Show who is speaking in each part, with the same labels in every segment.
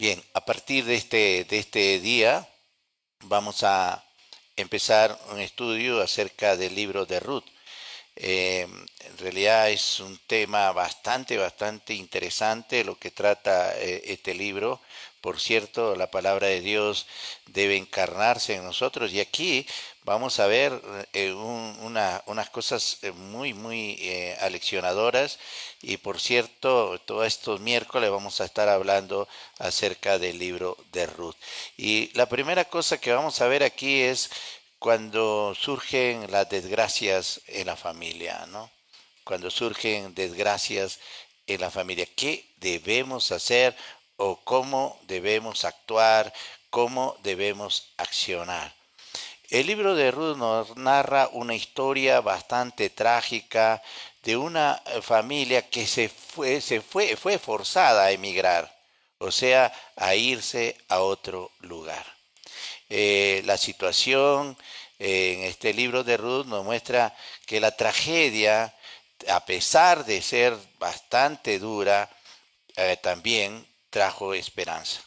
Speaker 1: Bien, a partir de este día vamos a empezar un estudio acerca del libro de Ruth. En realidad es un tema bastante interesante lo que trata este libro. Por cierto, la palabra de Dios debe encarnarse en nosotros y aquí vamos a ver unas cosas muy aleccionadoras y por cierto, todos estos miércoles vamos a estar hablando acerca del libro de Ruth. Y la primera cosa que vamos a ver aquí es cuando surgen las desgracias en la familia, ¿no? Cuando surgen desgracias en la familia, ¿qué debemos hacer o cómo debemos actuar, cómo debemos accionar? El libro de Ruth nos narra una historia bastante trágica de una familia que fue forzada a emigrar, o sea, a irse a otro lugar. La situación en este libro de Ruth nos muestra que la tragedia, a pesar de ser bastante dura, también trajo esperanza.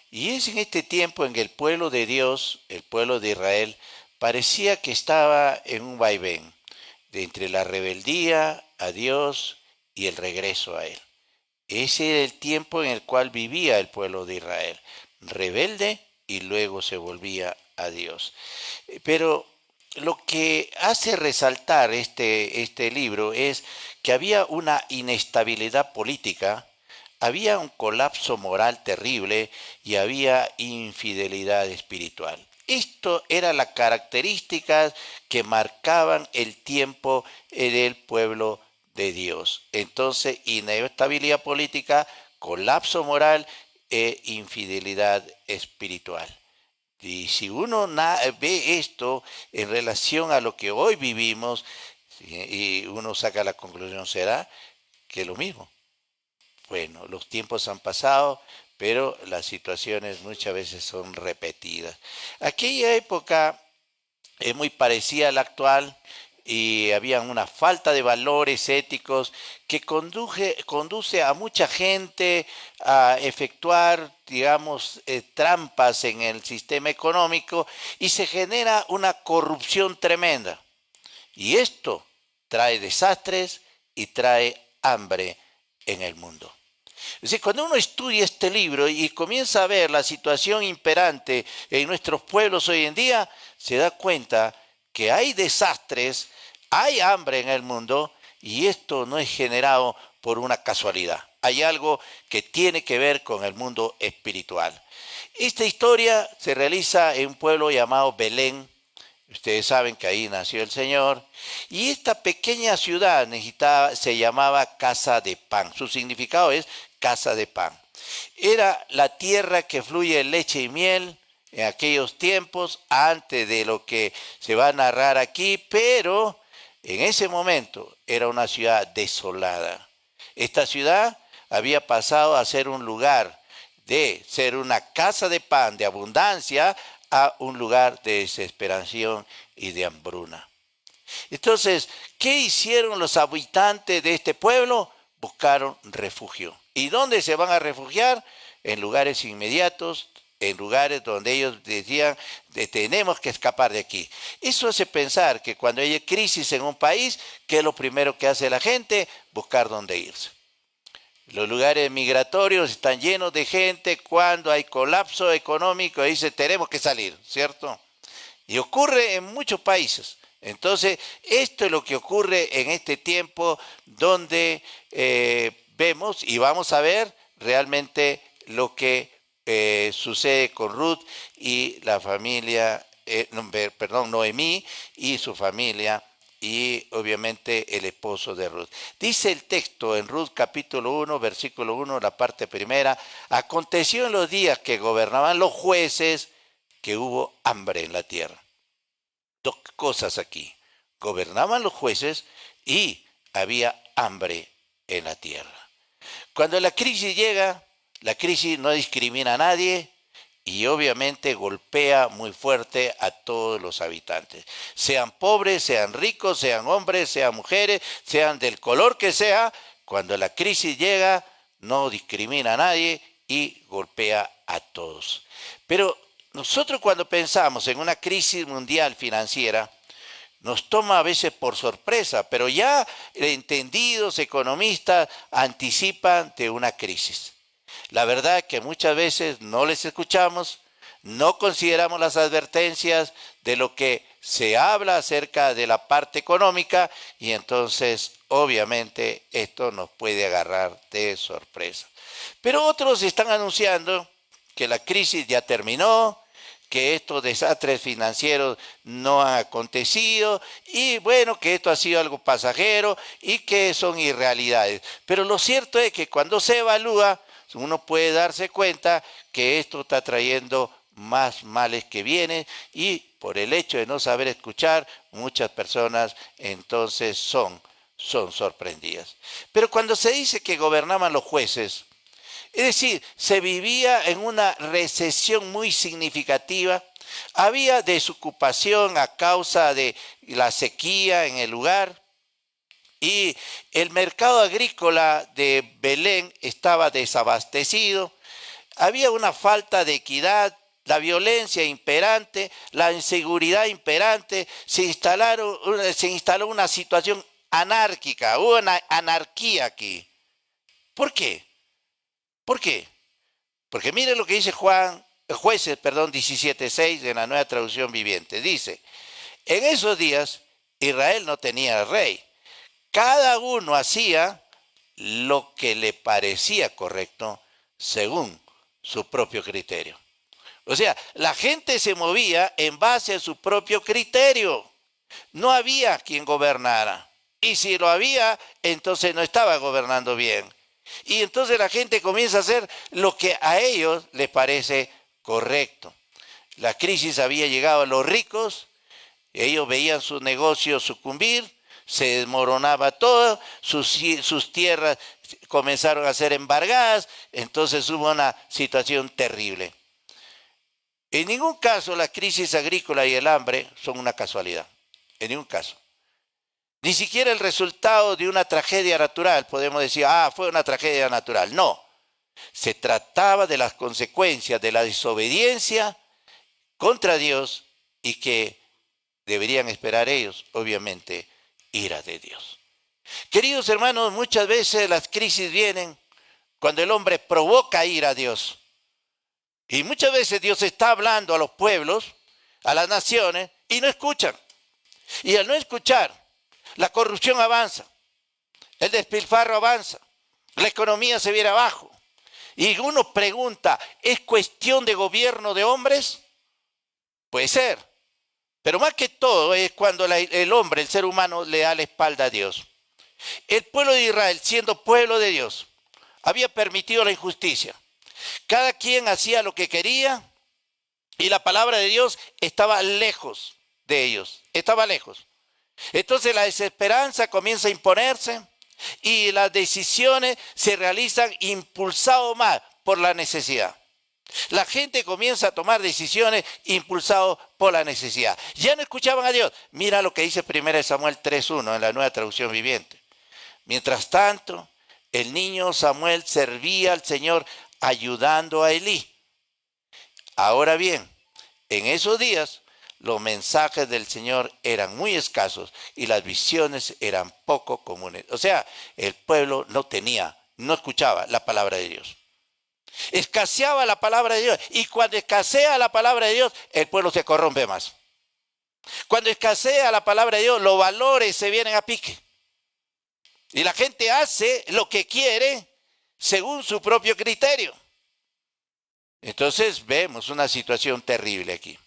Speaker 1: Y es en este tiempo en que el pueblo de Dios, el pueblo de Israel, parecía que estaba en un vaivén de entre la rebeldía a Dios y el regreso a Él. Ese era el tiempo en el cual vivía el pueblo de Israel, rebelde y luego se volvía a Dios. Pero lo que hace resaltar este libro es que había una inestabilidad política, había un colapso moral terrible y había infidelidad espiritual. Esto eran las características que marcaban el tiempo del pueblo de Dios. Entonces, inestabilidad política, colapso moral e infidelidad espiritual. Y si uno ve esto en relación a lo que hoy vivimos, y uno saca la conclusión, será que lo mismo. Bueno, los tiempos han pasado, pero las situaciones muchas veces son repetidas. Aquella época es muy parecida a la actual y había una falta de valores éticos que conduce a mucha gente a efectuar, digamos, trampas en el sistema económico y se genera una corrupción tremenda. Y esto trae desastres y trae hambre en el mundo. Es decir, cuando uno estudia este libro y comienza a ver la situación imperante en nuestros pueblos hoy en día, se da cuenta que hay desastres, hay hambre en el mundo y esto no es generado por una casualidad. Hay algo que tiene que ver con el mundo espiritual. Esta historia se realiza en un pueblo llamado Belén. Ustedes saben que ahí nació el Señor. Y esta pequeña ciudad se llamaba Casa de Pan. Su significado es casa de pan. Era la tierra que fluye leche y miel en aquellos tiempos, antes de lo que se va a narrar aquí, pero en ese momento era una ciudad desolada. Esta ciudad había pasado a ser un lugar de ser una casa de pan, de abundancia, a un lugar de desesperación y de hambruna. Entonces, ¿qué hicieron los habitantes de este pueblo? Buscaron refugio. ¿Y dónde se van a refugiar? En lugares inmediatos, en lugares donde ellos decían, tenemos que escapar de aquí. Eso hace pensar que cuando hay crisis en un país, ¿qué es lo primero que hace la gente? Buscar dónde irse. Los lugares migratorios están llenos de gente cuando hay colapso económico, dice, tenemos que salir, ¿cierto? Y ocurre en muchos países. Entonces, esto es lo que ocurre en este tiempo donde vemos y vamos a ver realmente lo que sucede con Ruth y la familia, Noemí y su familia y obviamente el esposo de Ruth. Dice el texto en Ruth capítulo 1, versículo 1, la parte primera, aconteció en los días que gobernaban los jueces que hubo hambre en la tierra. Dos cosas aquí. Gobernaban los jueces y había hambre en la tierra. Cuando la crisis llega, la crisis no discrimina a nadie y obviamente golpea muy fuerte a todos los habitantes. Sean pobres, sean ricos, sean hombres, sean mujeres, sean del color que sea, cuando la crisis llega, no discrimina a nadie y golpea a todos. Pero nosotros cuando pensamos en una crisis mundial financiera, nos toma a veces por sorpresa, pero ya entendidos economistas anticipan de una crisis. La verdad es que muchas veces no les escuchamos, no consideramos las advertencias de lo que se habla acerca de la parte económica y entonces obviamente esto nos puede agarrar de sorpresa. Pero otros están anunciando que la crisis ya terminó, que estos desastres financieros no han acontecido y bueno, que esto ha sido algo pasajero y que son irrealidades. Pero lo cierto es que cuando se evalúa, uno puede darse cuenta que esto está trayendo más males que vienen y por el hecho de no saber escuchar, muchas personas entonces son sorprendidas. Pero cuando se dice que gobernaban los jueces, es decir, se vivía en una recesión muy significativa, había desocupación a causa de la sequía en el lugar y el mercado agrícola de Belén estaba desabastecido, había una falta de equidad, la violencia imperante, la inseguridad imperante, se instaló una situación anárquica, hubo una anarquía aquí. ¿Por qué? ¿Por qué? Porque mire lo que dice Jueces 17:6 de la Nueva Traducción Viviente. Dice, en esos días Israel no tenía rey. Cada uno hacía lo que le parecía correcto según su propio criterio. O sea, la gente se movía en base a su propio criterio. No había quien gobernara. Y si lo había, entonces no estaba gobernando bien. Y entonces la gente comienza a hacer lo que a ellos les parece correcto. La crisis había llegado a los ricos, ellos veían sus negocios sucumbir, se desmoronaba todo, sus tierras comenzaron a ser embargadas, entonces hubo una situación terrible. En ningún caso la crisis agrícola y el hambre son una casualidad, en ningún caso. Ni siquiera el resultado de una tragedia natural, podemos decir, fue una tragedia natural. No, se trataba de las consecuencias de la desobediencia contra Dios y que deberían esperar ellos, obviamente, ira de Dios. Queridos hermanos, muchas veces las crisis vienen cuando el hombre provoca ira a Dios. Y muchas veces Dios está hablando a los pueblos, a las naciones, y no escuchan. Y al no escuchar, la corrupción avanza, el despilfarro avanza, la economía se viene abajo. Y uno pregunta, ¿es cuestión de gobierno de hombres? Puede ser, pero más que todo es cuando el hombre, el ser humano, le da la espalda a Dios. El pueblo de Israel, siendo pueblo de Dios, había permitido la injusticia. Cada quien hacía lo que quería y la palabra de Dios estaba lejos de ellos, estaba lejos. Entonces la desesperanza comienza a imponerse y las decisiones se realizan impulsados más por la necesidad. La gente comienza a tomar decisiones impulsados por la necesidad. Ya no escuchaban a Dios. Mira lo que dice 1 Samuel 3:1 en la Nueva Traducción Viviente. Mientras tanto, el niño Samuel servía al Señor ayudando a Elí. Ahora bien, en esos días los mensajes del Señor eran muy escasos y las visiones eran poco comunes. O sea, el pueblo no escuchaba la palabra de Dios. Escaseaba la palabra de Dios y cuando escasea la palabra de Dios, el pueblo se corrompe más. Cuando escasea la palabra de Dios, los valores se vienen a pique. Y la gente hace lo que quiere según su propio criterio. Entonces vemos una situación terrible aquí.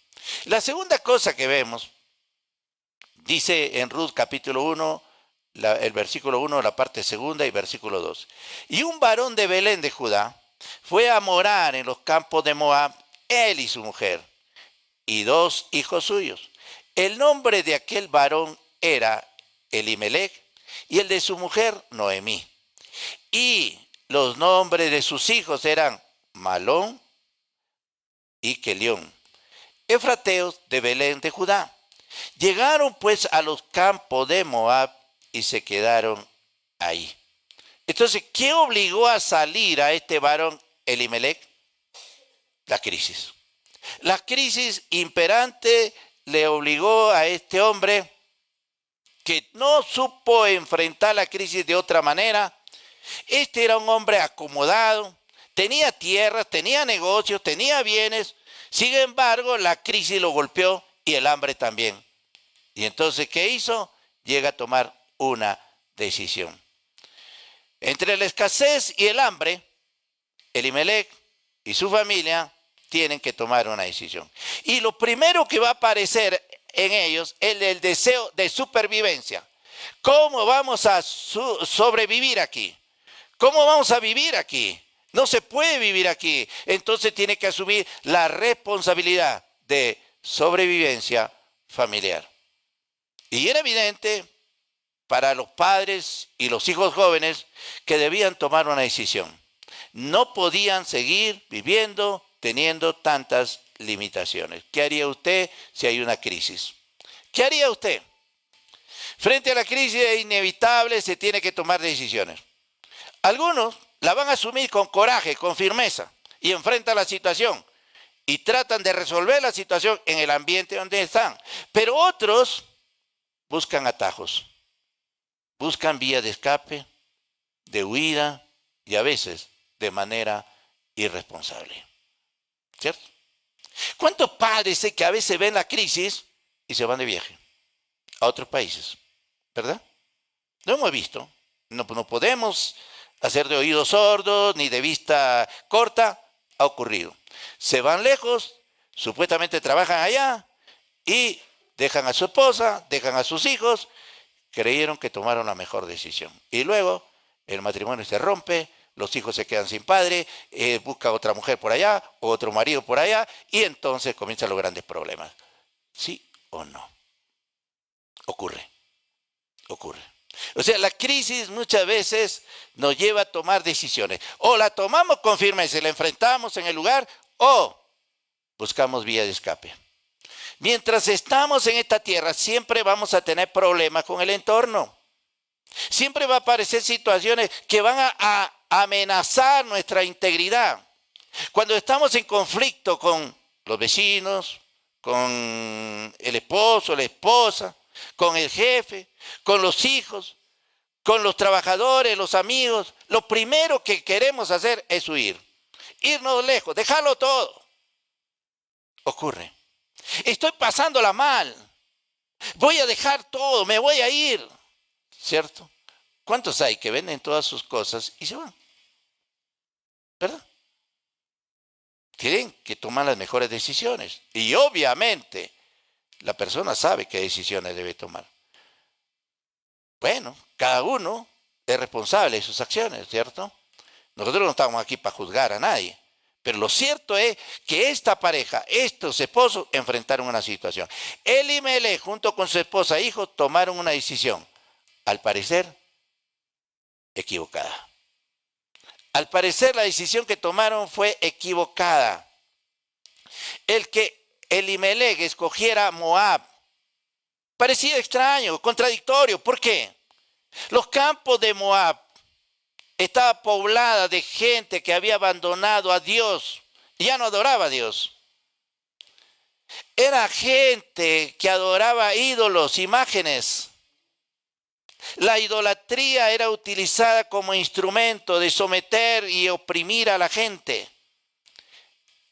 Speaker 1: La segunda cosa que vemos, dice en Ruth capítulo 1, el versículo 1, la parte segunda y versículo 2. Y un varón de Belén de Judá fue a morar en los campos de Moab, él y su mujer, y 2 hijos suyos. El nombre de aquel varón era Elimelech y el de su mujer Noemí. Y los nombres de sus hijos eran Malón y Kelión, efrateos de Belén de Judá. Llegaron pues a los campos de Moab y se quedaron ahí. Entonces, ¿qué obligó a salir a este varón Elimelec? La crisis. La crisis imperante le obligó a este hombre que no supo enfrentar la crisis de otra manera. Este era un hombre acomodado, tenía tierras, tenía negocios, tenía bienes. Sin embargo, la crisis lo golpeó y el hambre también. Y entonces, ¿qué hizo? Llega a tomar una decisión. Entre la escasez y el hambre, Elimelec y su familia tienen que tomar una decisión. Y lo primero que va a aparecer en ellos es el deseo de supervivencia. ¿Cómo vamos a sobrevivir aquí? ¿Cómo vamos a vivir aquí? No se puede vivir aquí. Entonces tiene que asumir la responsabilidad de sobrevivencia familiar. Y era evidente para los padres y los hijos jóvenes que debían tomar una decisión. No podían seguir viviendo teniendo tantas limitaciones. ¿Qué haría usted si hay una crisis? ¿Qué haría usted? Frente a la crisis es inevitable, se tiene que tomar decisiones. Algunos la van a asumir con coraje, con firmeza, y enfrentan la situación y tratan de resolver la situación en el ambiente donde están. Pero otros buscan atajos, buscan vías de escape, de huida y a veces de manera irresponsable. ¿Cierto? ¿Cuántos padres sé que a veces ven la crisis y se van de viaje a otros países? ¿Verdad? Lo hemos visto. No podemos hacer de oídos sordos ni de vista corta. Ha ocurrido. Se van lejos, supuestamente trabajan allá y dejan a su esposa, dejan a sus hijos. Creyeron que tomaron la mejor decisión. Y luego el matrimonio se rompe, los hijos se quedan sin padre, busca otra mujer por allá, otro marido por allá, y entonces comienzan los grandes problemas. ¿Sí o no? Ocurre. O sea, la crisis muchas veces nos lleva a tomar decisiones. O la tomamos con firmeza y la enfrentamos en el lugar, o buscamos vía de escape. Mientras estamos en esta tierra, siempre vamos a tener problemas con el entorno. Siempre va a aparecer situaciones que van a amenazar nuestra integridad. Cuando estamos en conflicto con los vecinos, con el esposo, la esposa, con el jefe, con los hijos, con los trabajadores, los amigos, lo primero que queremos hacer es huir. Irnos lejos, dejarlo todo. Ocurre. Estoy pasándola mal. Voy a dejar todo, me voy a ir. ¿Cierto? ¿Cuántos hay que venden todas sus cosas y se van? ¿Verdad? Tienen que tomar las mejores decisiones. Y obviamente la persona sabe qué decisiones debe tomar. Bueno, cada uno es responsable de sus acciones, ¿cierto? Nosotros no estamos aquí para juzgar a nadie. Pero lo cierto es que esta pareja, estos esposos, enfrentaron una situación. Elimelec, junto con su esposa e hijos, tomaron una decisión, al parecer, equivocada. Al parecer, la decisión que tomaron fue equivocada. El que Elimelec escogiera Moab parecía extraño, contradictorio. ¿Por qué? Los campos de Moab estaban poblados de gente que había abandonado a Dios, ya no adoraba a Dios. Era gente que adoraba ídolos, imágenes. La idolatría era utilizada como instrumento de someter y oprimir a la gente.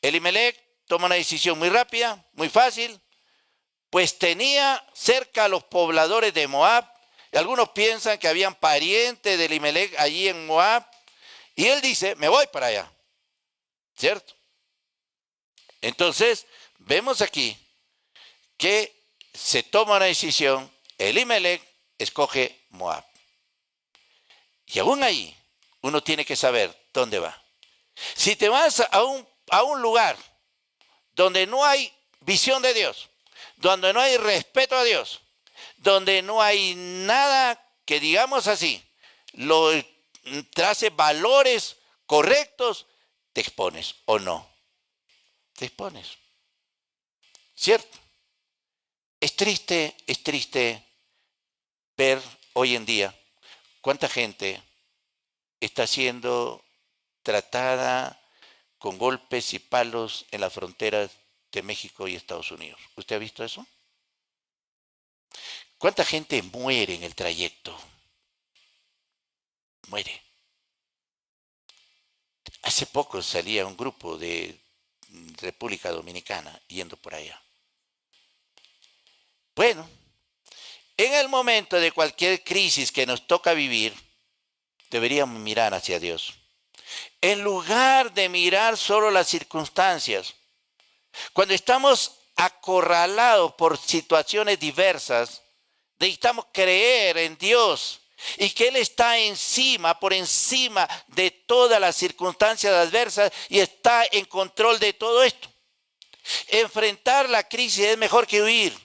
Speaker 1: Elimelec toma una decisión muy rápida, muy fácil, pues tenía cerca a los pobladores de Moab. Algunos piensan que habían parientes de Elimelec allí en Moab. Y él dice, me voy para allá. ¿Cierto? Entonces, vemos aquí que se toma una decisión, Elimelec escoge Moab. Y aún ahí, uno tiene que saber dónde va. Si te vas a un lugar donde no hay visión de Dios, donde no hay respeto a Dios, donde no hay nada que digamos así, lo trace valores correctos, te expones o no. Te expones. ¿Cierto? Es triste ver hoy en día cuánta gente está siendo tratada con golpes y palos en las fronteras de México y Estados Unidos. ¿Usted ha visto eso? ¿Cuánta gente muere en el trayecto? Muere. Hace poco salía un grupo de República Dominicana yendo por allá. Bueno, en el momento de cualquier crisis que nos toca vivir, deberíamos mirar hacia Dios. En lugar de mirar solo las circunstancias, cuando estamos acorralados por situaciones diversas, necesitamos creer en Dios y que Él está encima, por encima de todas las circunstancias adversas y está en control de todo esto. Enfrentar la crisis es mejor que huir.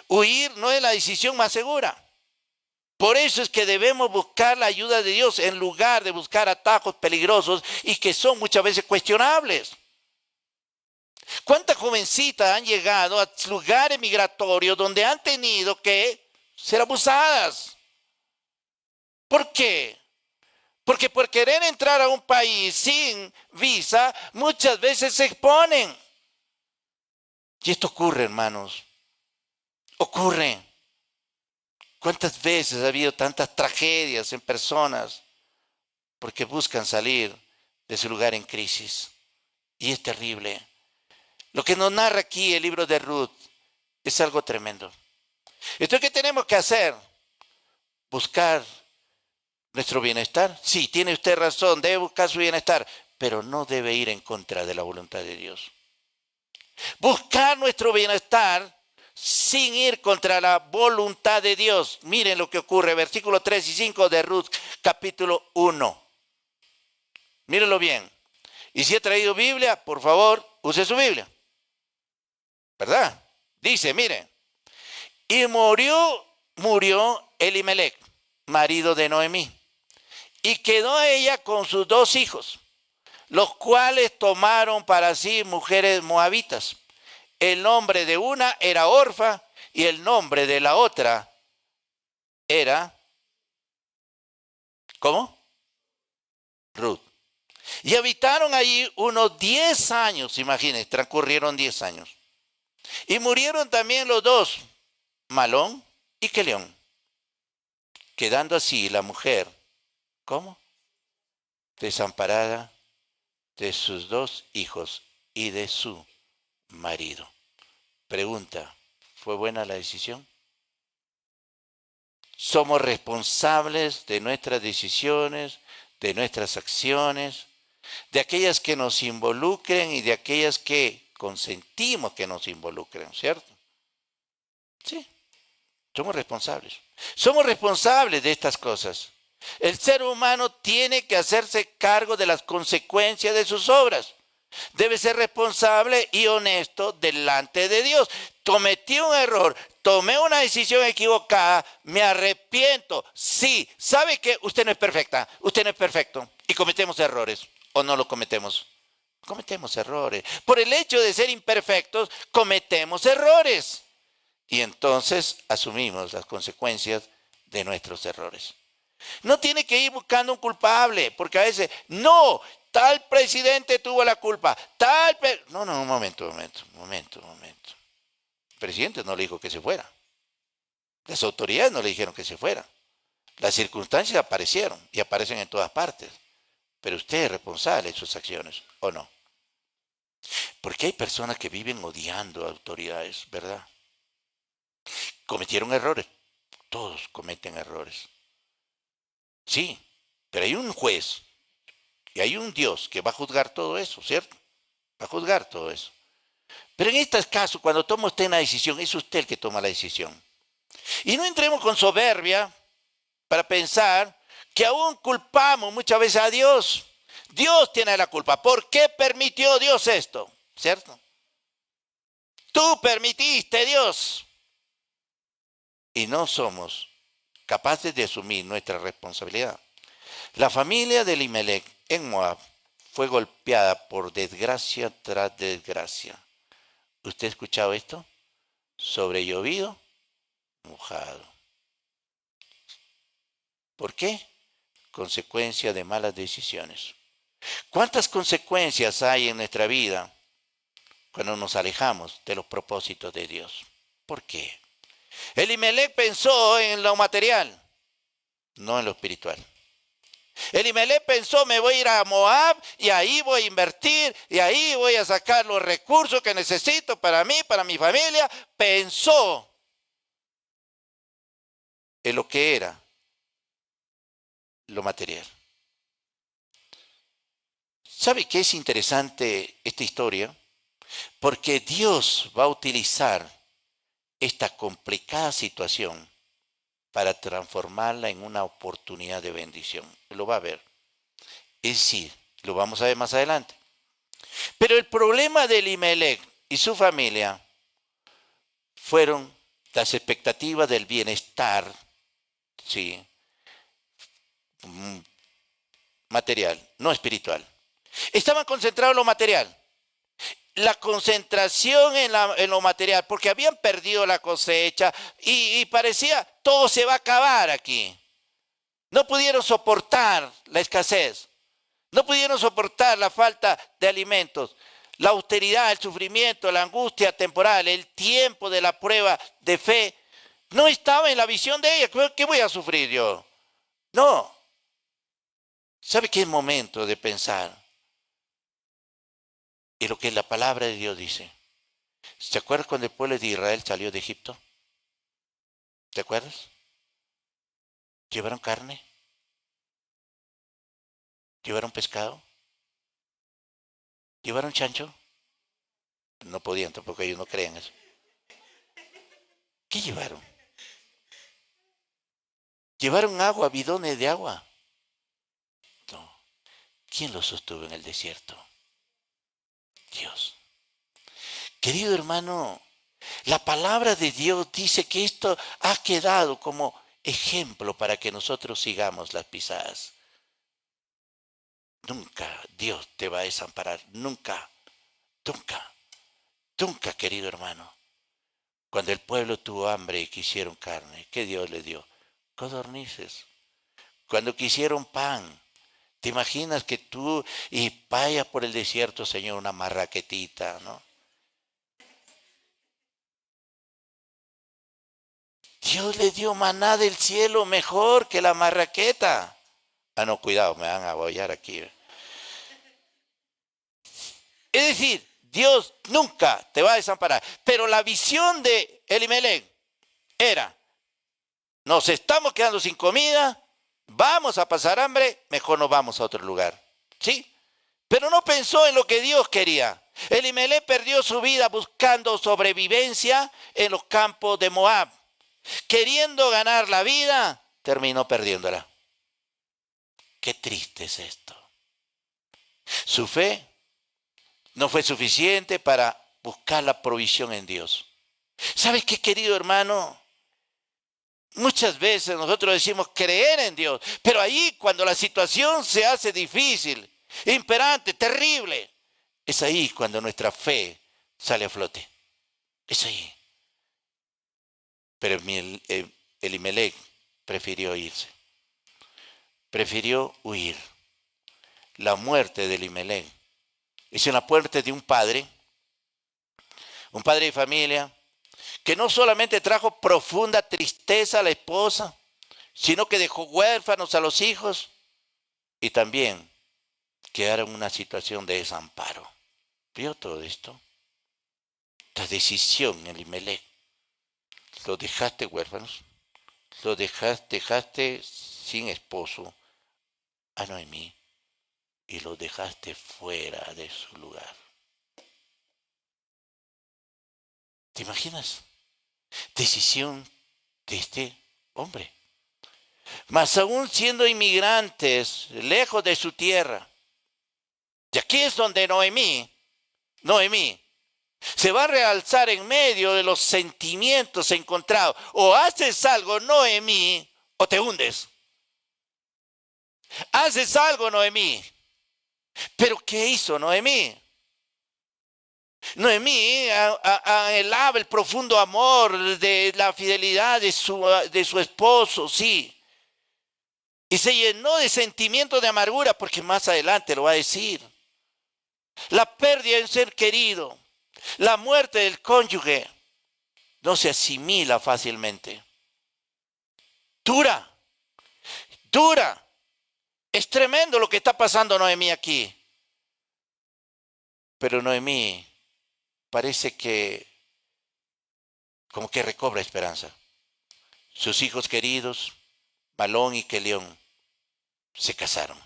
Speaker 1: Huir no es la decisión más segura. Por eso es que debemos buscar la ayuda de Dios en lugar de buscar atajos peligrosos y que son muchas veces cuestionables. ¿Cuántas jovencitas han llegado a lugares migratorios donde han tenido que ser abusadas? ¿Por qué? Porque por querer entrar a un país sin visa, muchas veces se exponen. Y esto ocurre, hermanos. Ocurre. ¿Cuántas veces ha habido tantas tragedias en personas porque buscan salir de su lugar en crisis? Y es terrible. Lo que nos narra aquí el libro de Ruth es algo tremendo. Entonces, ¿qué tenemos que hacer? Buscar nuestro bienestar. Sí, tiene usted razón, debe buscar su bienestar, pero no debe ir en contra de la voluntad de Dios. Buscar nuestro bienestar sin ir contra la voluntad de Dios. Miren lo que ocurre, versículos 3 y 5 de Ruth, capítulo 1. Mírenlo bien. Y si he traído Biblia, por favor, use su Biblia. ¿Verdad? Dice, miren. Y murió Elimelech, marido de Noemí. Y quedó ella con sus 2 hijos, los cuales tomaron para sí mujeres moabitas. El nombre de una era Orfa y el nombre de la otra era, ¿cómo? Ruth. Y habitaron allí unos 10 años, imagínense, transcurrieron 10 años. Y murieron también los 2, Malón y Queleón, quedando así la mujer, ¿cómo? Desamparada de sus 2 hijos y de su marido. Pregunta, ¿fue buena la decisión? Somos responsables de nuestras decisiones, de nuestras acciones, de aquellas que nos involucren y de aquellas que consentimos que nos involucren, ¿cierto? Sí, somos responsables. Somos responsables de estas cosas. El ser humano tiene que hacerse cargo de las consecuencias de sus obras. Debe ser responsable y honesto delante de Dios. Cometí un error, tomé una decisión equivocada, me arrepiento. Sí, ¿sabe qué? Usted no es perfecta, usted no es perfecto y cometemos errores o no lo cometemos. Cometemos errores. Por el hecho de ser imperfectos, cometemos errores. Y entonces asumimos las consecuencias de nuestros errores. No tiene que ir buscando un culpable, porque a veces, no, tal presidente tuvo la culpa, No, un momento. El presidente no le dijo que se fuera. Las autoridades no le dijeron que se fuera. Las circunstancias aparecieron y aparecen en todas partes. Pero usted es responsable de sus acciones, ¿o no? Porque hay personas que viven odiando a autoridades, ¿verdad? Cometieron errores. Todos cometen errores. Sí, pero hay un juez y hay un Dios que va a juzgar todo eso, ¿cierto? Va a juzgar todo eso. Pero en este caso, cuando toma usted una decisión, es usted el que toma la decisión. Y no entremos con soberbia para pensar que aún culpamos muchas veces a Dios. Dios tiene la culpa. ¿Por qué permitió Dios esto? ¿Cierto? Tú permitiste, Dios. Y no somos capaces de asumir nuestra responsabilidad. La familia de Elimelech en Moab fue golpeada por desgracia tras desgracia. ¿Usted ha escuchado esto? Sobre llovido, mojado. ¿Por qué? Consecuencia de malas decisiones. ¿Cuántas consecuencias hay en nuestra vida cuando nos alejamos de los propósitos de Dios? ¿Por qué? Elimelech pensó en lo material, no en lo espiritual. Elimelech pensó, me voy a ir a Moab y ahí voy a invertir y ahí voy a sacar los recursos que necesito para mí, para mi familia. Pensó en lo que era lo material. ¿Sabe qué es interesante esta historia? Porque Dios va a utilizar esta complicada situación para transformarla en una oportunidad de bendición. Lo va a ver. Es decir, lo vamos a ver más adelante. Pero el problema de Elimelech y su familia fueron las expectativas del bienestar, sí, material, no espiritual. Estaban concentrados en lo material. La concentración en lo material, porque habían perdido la cosecha y parecía todo se va a acabar aquí. No pudieron soportar la escasez, no pudieron soportar la falta de alimentos, la austeridad, el sufrimiento, la angustia temporal, el tiempo de la prueba de fe. No estaba en la visión de ella. ¿Qué voy a sufrir yo? No. ¿Sabe qué es momento de pensar en lo que la palabra de Dios dice? ¿Se acuerdan cuando el pueblo de Israel salió de Egipto? ¿Te acuerdas? ¿Llevaron carne? ¿Llevaron pescado? ¿Llevaron chancho? No podían, tampoco ellos no creían eso. ¿Qué llevaron? ¿Llevaron agua, bidones de agua? No. ¿Quién los sostuvo en el desierto? Dios. Querido hermano, la palabra de Dios dice que esto ha quedado como ejemplo para que nosotros sigamos las pisadas. Nunca Dios te va a desamparar, nunca, nunca, nunca, querido hermano. Cuando el pueblo tuvo hambre y quisieron carne, ¿qué Dios le dio? Codornices. Cuando quisieron pan, ¿te imaginas que tú y vayas por el desierto, Señor, una marraquetita, ¿no? Dios le dio maná del cielo mejor que la marraqueta. Ah, no, cuidado, me van a abollar aquí. Es decir, Dios nunca te va a desamparar. Pero la visión de Elimelech era, nos estamos quedando sin comida, vamos a pasar hambre, mejor nos vamos a otro lugar. ¿Sí? Pero no pensó en lo que Dios quería. Elimelech perdió su vida buscando sobrevivencia en los campos de Moab. Queriendo ganar la vida, terminó perdiéndola. Qué triste es esto. Su fe no fue suficiente para buscar la provisión en Dios. ¿Sabes qué, querido hermano? Muchas veces nosotros decimos creer en Dios, pero ahí cuando la situación se hace difícil, imperante, terrible, es ahí cuando nuestra fe sale a flote. Es ahí. Pero Elimelech prefirió irse. Prefirió huir. La muerte de Elimelech es la muerte de un padre de familia, que no solamente trajo profunda tristeza a la esposa, sino que dejó huérfanos a los hijos y también quedaron en una situación de desamparo. ¿Vio todo esto? La decisión, Elimelech, lo dejaste huérfanos, lo dejaste sin esposo a Noemí y lo dejaste fuera de su lugar. ¿Te imaginas? Decisión de este hombre. Mas aún siendo inmigrantes, lejos de su tierra. Y aquí es donde Noemí se va a realzar en medio de los sentimientos encontrados. O haces algo, Noemí, o te hundes. Haces algo, Noemí. Pero ¿qué hizo Noemí? Noemí anhelaba el profundo amor de la fidelidad de su esposo, sí. Y se llenó de sentimientos de amargura, porque más adelante lo va a decir. La pérdida de un ser querido, la muerte del cónyuge, no se asimila fácilmente. Dura, dura. Es tremendo lo que está pasando Noemí aquí. Pero Noemí parece que como que recobra esperanza. Sus hijos queridos, Malón y Kelión, se casaron.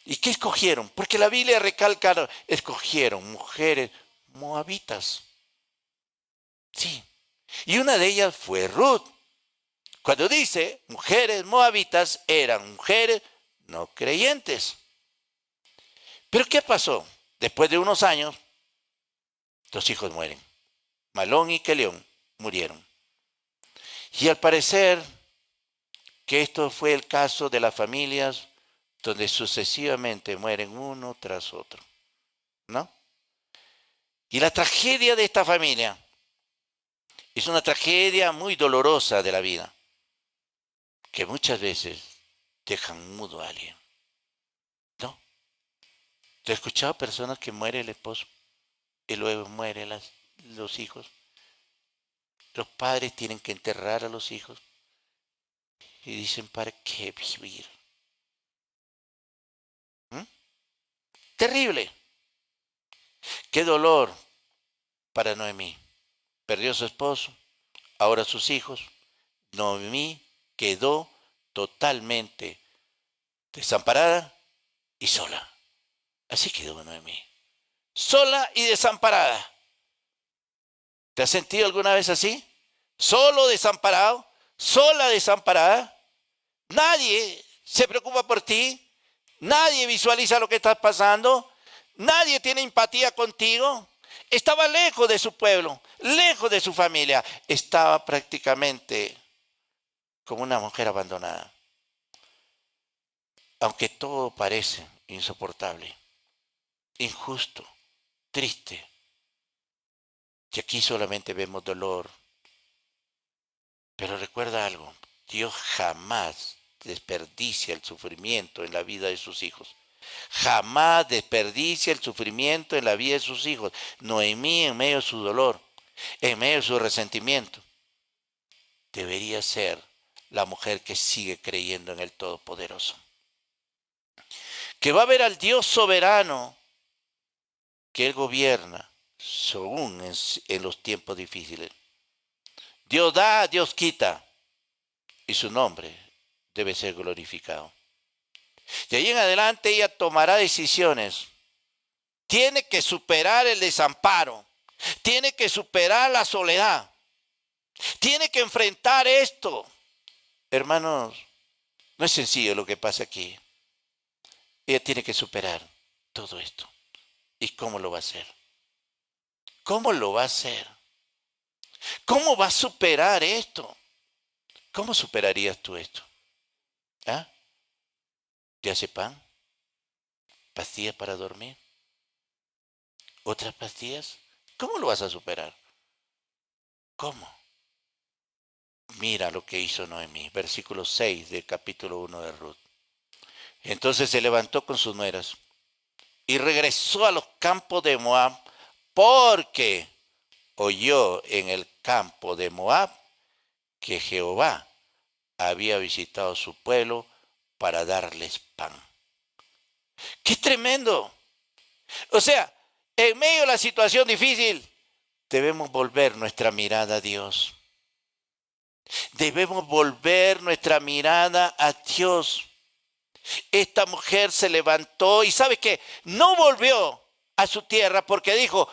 Speaker 1: ¿Y qué escogieron? Porque la Biblia recalca, escogieron mujeres moabitas. Sí. Y una de ellas fue Ruth. Cuando dice mujeres moabitas, eran mujeres no creyentes. Pero ¿qué pasó? Después de unos años, los hijos mueren. Malón y Kelión murieron. Y al parecer que esto fue el caso de las familias donde sucesivamente mueren uno tras otro, ¿no? Y la tragedia de esta familia es una tragedia muy dolorosa de la vida, que muchas veces dejan mudo a alguien, ¿no? ¿Te he escuchado personas que muere el esposo y luego mueren los hijos? Los padres tienen que enterrar a los hijos y dicen, ¿para qué vivir? ¿Mm? Terrible. Qué dolor para Noemí. Perdió a su esposo, ahora sus hijos. Noemí quedó totalmente desamparada y sola. Así quedó Noemí. Sola y desamparada. ¿Te has sentido alguna vez así? Solo, desamparado, sola, desamparada. Nadie se preocupa por ti. Nadie visualiza lo que estás pasando. Nadie tiene empatía contigo. Estaba lejos de su pueblo, lejos de su familia. Estaba prácticamente como una mujer abandonada. Aunque todo parece insoportable, injusto, triste. Y aquí solamente vemos dolor. Pero recuerda algo, Dios jamás desperdicia el sufrimiento en la vida de sus hijos. Jamás desperdicia el sufrimiento en la vida de sus hijos. Noemí, en medio de su dolor, en medio de su resentimiento, debería ser la mujer que sigue creyendo en el Todopoderoso. Que va a ver al Dios soberano que Él gobierna aún en los tiempos difíciles. Dios da, Dios quita, y su nombre debe ser glorificado. De ahí en adelante ella tomará decisiones. Tiene que superar el desamparo, tiene que superar la soledad, tiene que enfrentar esto. Hermanos, no es sencillo lo que pasa aquí. Ella tiene que superar todo esto. ¿Y cómo lo va a hacer? ¿Cómo lo va a hacer? ¿Cómo va a superar esto? ¿Cómo superarías tú esto? ¿Ah? ¿Te hace pan? ¿Pastillas para dormir? ¿Otras pastillas? ¿Cómo lo vas a superar? ¿Cómo? Mira lo que hizo Noemí, versículo 6 del capítulo 1 de Ruth. Entonces se levantó con sus nueras y regresó a los campos de Moab porque oyó en el campo de Moab que Jehová había visitado su pueblo para darles pan. ¡Qué tremendo! O sea, en medio de la situación difícil, debemos volver nuestra mirada a Dios. Debemos volver nuestra mirada a Dios. Esta mujer se levantó y ¿sabe qué? No volvió a su tierra porque dijo,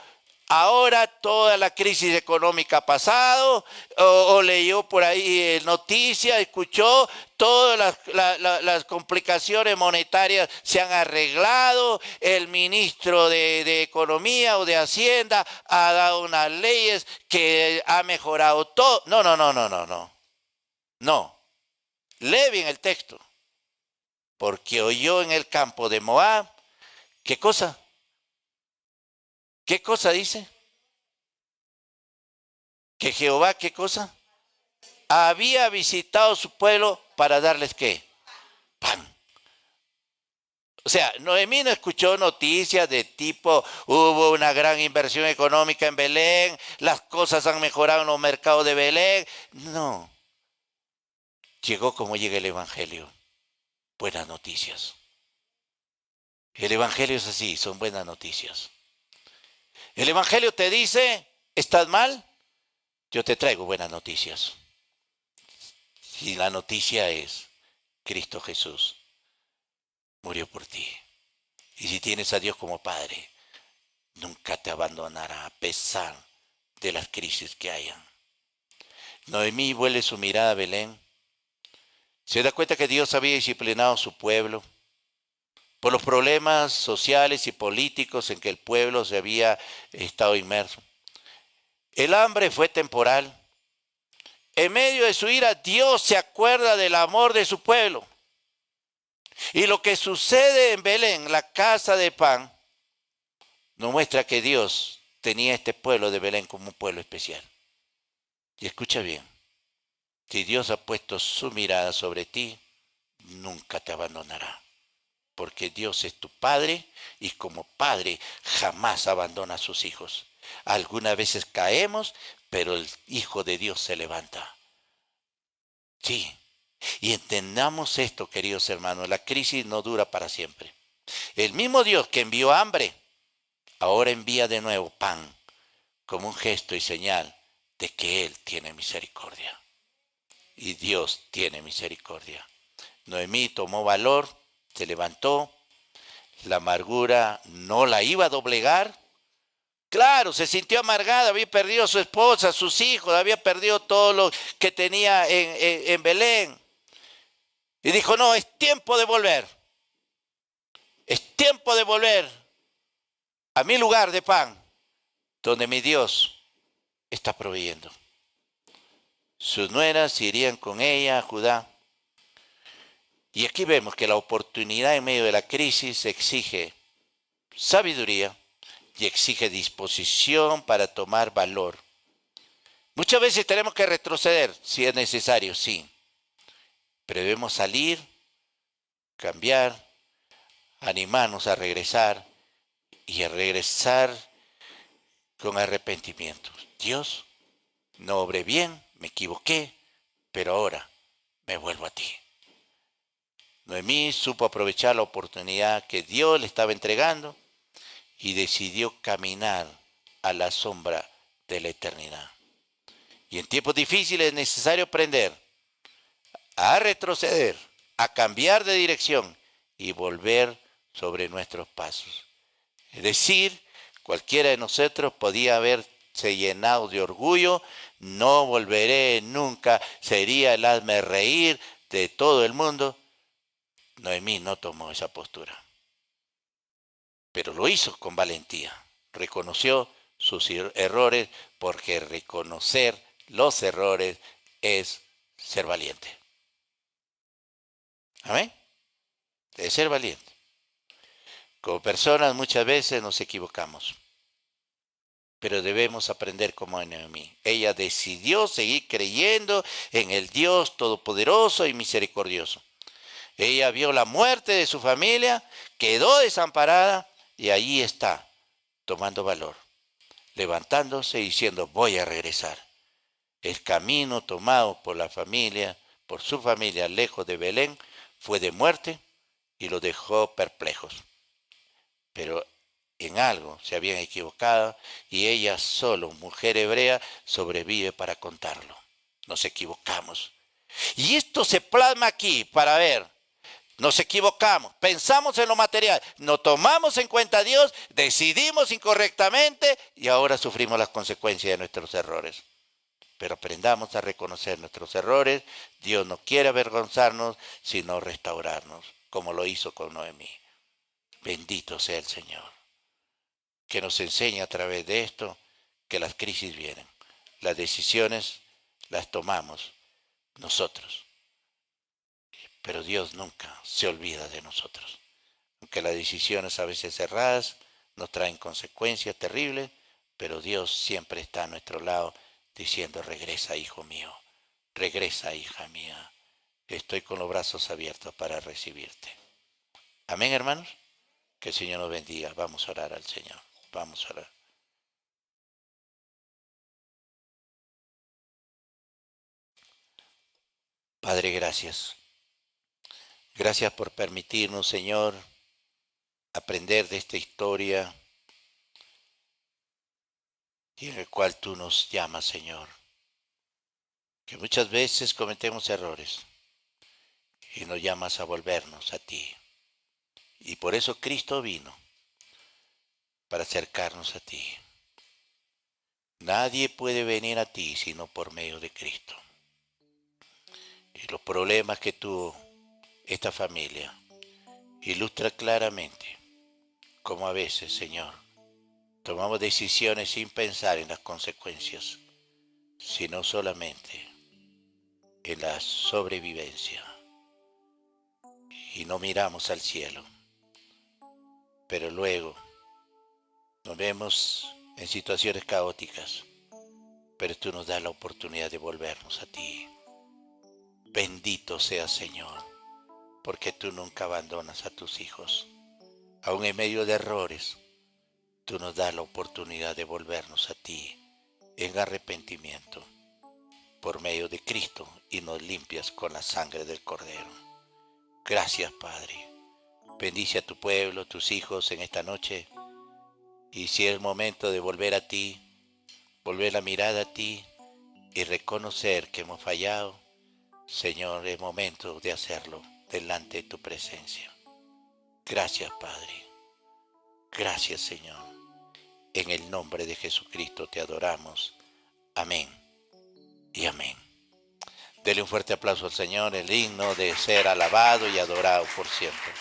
Speaker 1: ahora toda la crisis económica ha pasado, o leyó por ahí noticias, escuchó, todas las complicaciones monetarias se han arreglado, el ministro de Economía o de Hacienda ha dado unas leyes que ha mejorado todo. No, no, no, no, no, no. No, lee bien el texto. Porque oyó en el campo de Moab, ¿qué cosa? ¿Qué cosa dice? Que Jehová, ¿qué cosa? Había visitado su pueblo para darles ¿qué? pan. O sea, Noemí no escuchó noticias de tipo, hubo una gran inversión económica en Belén, las cosas han mejorado en los mercados de Belén. No, llegó como llega el Evangelio, buenas noticias. El Evangelio es así, son buenas noticias. El Evangelio te dice, ¿estás mal? Yo te traigo buenas noticias. Y la noticia es, Cristo Jesús murió por ti. Y si tienes a Dios como Padre, nunca te abandonará a pesar de las crisis que hayan. Noemí vuelve su mirada a Belén. Se da cuenta que Dios había disciplinado a su pueblo por los problemas sociales y políticos en que el pueblo se había estado inmerso. El hambre fue temporal. En medio de su ira, Dios se acuerda del amor de su pueblo. Y lo que sucede en Belén, la casa de pan, nos muestra que Dios tenía este pueblo de Belén como un pueblo especial. Y escucha bien, si Dios ha puesto su mirada sobre ti, nunca te abandonará. Porque Dios es tu Padre y como Padre jamás abandona a sus hijos. Algunas veces caemos, pero el Hijo de Dios se levanta. Sí, y entendamos esto, queridos hermanos, la crisis no dura para siempre. El mismo Dios que envió hambre, ahora envía de nuevo pan, como un gesto y señal de que Él tiene misericordia. Y Dios tiene misericordia. Noemí tomó valor, se levantó, la amargura no la iba a doblegar. Claro, se sintió amargada, había perdido a su esposa, a sus hijos, había perdido todo lo que tenía en Belén. Y dijo, no, es tiempo de volver. Es tiempo de volver a mi lugar de pan, donde mi Dios está proveyendo. Sus nueras irían con ella a Judá. Y aquí vemos que la oportunidad en medio de la crisis exige sabiduría y exige disposición para tomar valor. Muchas veces tenemos que retroceder, si es necesario, sí. Pero debemos salir, cambiar, animarnos a regresar y a regresar con arrepentimiento. Dios, no obré bien, me equivoqué, pero ahora me vuelvo a ti. Noemí supo aprovechar la oportunidad que Dios le estaba entregando y decidió caminar a la sombra de la eternidad. Y en tiempos difíciles es necesario aprender a retroceder, a cambiar de dirección y volver sobre nuestros pasos. Es decir, cualquiera de nosotros podía haberse llenado de orgullo, no volveré nunca, sería el hazme reír de todo el mundo. Noemí no tomó esa postura, pero lo hizo con valentía. Reconoció sus errores, porque reconocer los errores es ser valiente. Amén. Es ser valiente. Como personas muchas veces nos equivocamos, pero debemos aprender como Noemí. Ella decidió seguir creyendo en el Dios todopoderoso y misericordioso. Ella vio la muerte de su familia, quedó desamparada y allí está, tomando valor, levantándose y diciendo, voy a regresar. El camino tomado por la familia, por su familia lejos de Belén, fue de muerte y los dejó perplejos. Pero en algo se habían equivocado y ella solo, mujer hebrea, sobrevive para contarlo. Nos equivocamos. Y esto se plasma aquí para ver. Nos equivocamos, pensamos en lo material, no tomamos en cuenta a Dios, decidimos incorrectamente y ahora sufrimos las consecuencias de nuestros errores. Pero aprendamos a reconocer nuestros errores. Dios no quiere avergonzarnos, sino restaurarnos, como lo hizo con Noemí. Bendito sea el Señor, que nos enseña a través de esto que las crisis vienen. Las decisiones las tomamos nosotros, pero Dios nunca se olvida de nosotros. Aunque las decisiones a veces erradas nos traen consecuencias terribles, pero Dios siempre está a nuestro lado diciendo, regresa, hijo mío, regresa, hija mía, estoy con los brazos abiertos para recibirte. Amén, hermanos. Que el Señor nos bendiga. Vamos a orar al Señor. Vamos a orar. Padre, gracias. Gracias por permitirnos, Señor, aprender de esta historia y en el cual tú nos llamas, Señor. Que muchas veces cometemos errores y nos llamas a volvernos a ti. Y por eso Cristo vino, para acercarnos a ti. Nadie puede venir a ti sino por medio de Cristo. Y los problemas que tuvo esta familia ilustra claramente cómo a veces, Señor, tomamos decisiones sin pensar en las consecuencias, sino solamente en la sobrevivencia. Y no miramos al cielo, pero luego nos vemos en situaciones caóticas, pero tú nos das la oportunidad de volvernos a ti. Bendito seas, Señor, porque tú nunca abandonas a tus hijos. Aún en medio de errores, tú nos das la oportunidad de volvernos a ti en arrepentimiento por medio de Cristo y nos limpias con la sangre del Cordero. Gracias, Padre. Bendice a tu pueblo, tus hijos en esta noche. Y si es el momento de volver a ti, volver la mirada a ti y reconocer que hemos fallado, Señor, es momento de hacerlo delante de tu presencia. Gracias, Padre. Gracias, Señor. En el nombre de Jesucristo te adoramos. Amén y amén. Dele un fuerte aplauso al Señor, el digno de ser alabado y adorado por siempre.